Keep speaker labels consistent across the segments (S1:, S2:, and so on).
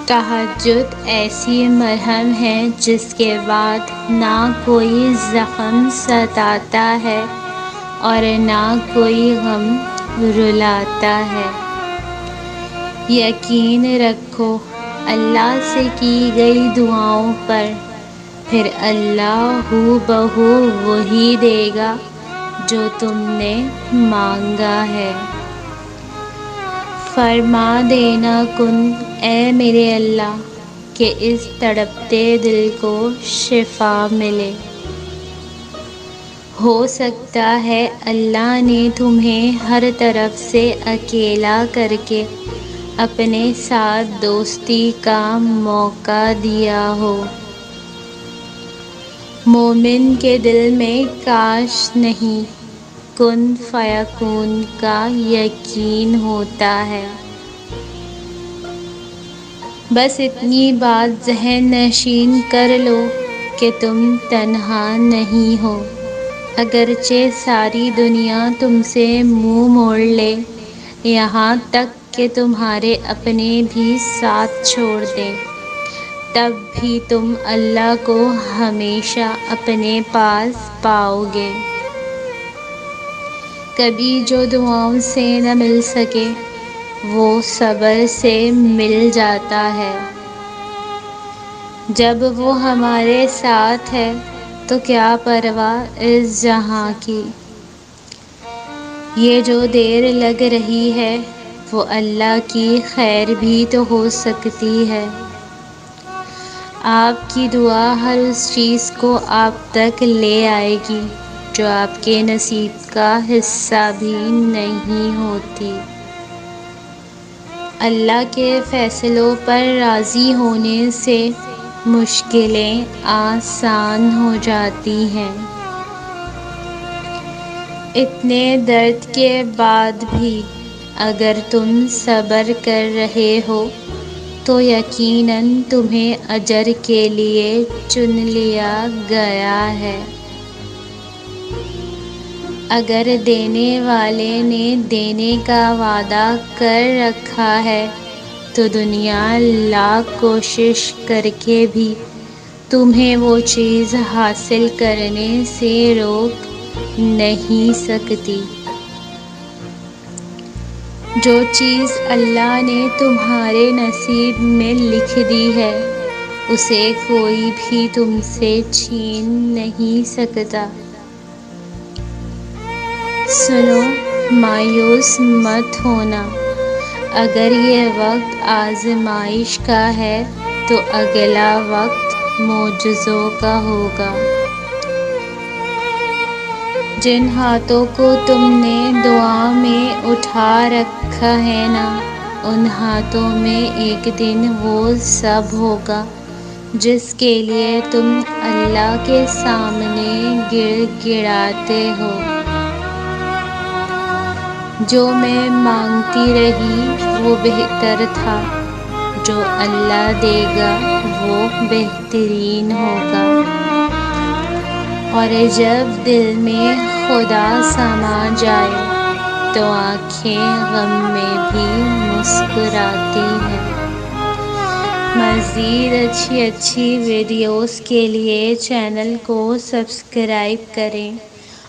S1: تہجد ایسی مرہم ہے جس کے بعد نہ کوئی زخم ستاتا ہے اور نہ کوئی غم رلاتا ہے۔ یقین رکھو اللہ سے کی گئی دعاؤں پر، پھر اللہ ہو بہو وہی دے گا جو تم نے مانگا ہے۔ فرما دینا کن اے میرے اللہ کہ اس تڑپتے دل کو شفا ملے۔ ہو سکتا ہے اللہ نے تمہیں ہر طرف سے اکیلا کر کے اپنے ساتھ دوستی کا موقع دیا ہو۔ مومن کے دل میں کاش نہیں کن فیکون کا یقین ہوتا ہے۔ بس اتنی بات ذہن نشین کر لو کہ تم تنہا نہیں ہو، اگرچہ ساری دنیا تم سے منہ موڑ لے، یہاں تک کہ تمہارے اپنے بھی ساتھ چھوڑ دیں، تب بھی تم اللہ کو ہمیشہ اپنے پاس پاؤ گے۔ کبھی جو دعاؤں سے نہ مل سکے وہ صبر سے مل جاتا ہے۔ جب وہ ہمارے ساتھ ہے تو کیا پرواہ اس جہاں کی۔ یہ جو دیر لگ رہی ہے وہ اللہ کی خیر بھی تو ہو سکتی ہے۔ آپ کی دعا ہر اس چیز کو آپ تک لے آئے گی جو آپ کے نصیب کا حصہ بھی نہیں ہوتی۔ اللہ کے فیصلوں پر راضی ہونے سے مشکلیں آسان ہو جاتی ہیں۔ اتنے درد کے بعد بھی اگر تم صبر کر رہے ہو تو یقیناً تمہیں اجر کے لیے چن لیا گیا ہے۔ اگر دینے والے نے دینے کا وعدہ کر رکھا ہے تو دنیا لاکھ کوشش کر کے بھی تمہیں وہ چیز حاصل کرنے سے روک نہیں سکتی۔ جو چیز اللہ نے تمہارے نصیب میں لکھ دی ہے اسے کوئی بھی تم سے چھین نہیں سکتا۔ سنو، مایوس مت ہونا، اگر یہ وقت آزمائش کا ہے تو اگلا وقت معجزوں کا ہوگا۔ جن ہاتھوں کو تم نے دعا میں اٹھا رکھا ہے نا، ان ہاتھوں میں ایک دن وہ سب ہوگا جس کے لیے تم اللہ کے سامنے گڑ گڑاتے ہو۔ جو میں مانگتی رہی وہ بہتر تھا، جو اللہ دے گا وہ بہترین ہوگا۔ اور جب دل میں خدا سما جائے تو آنکھیں غم میں بھی مسکراتی ہیں۔ مزید اچھی ویڈیوز کے لیے چینل کو سبسکرائب کریں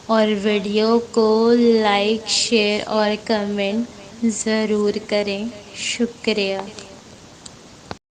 S1: اور ویڈیو کو لائک، شیئر اور کمنٹ ضرور کریں۔ شکریہ۔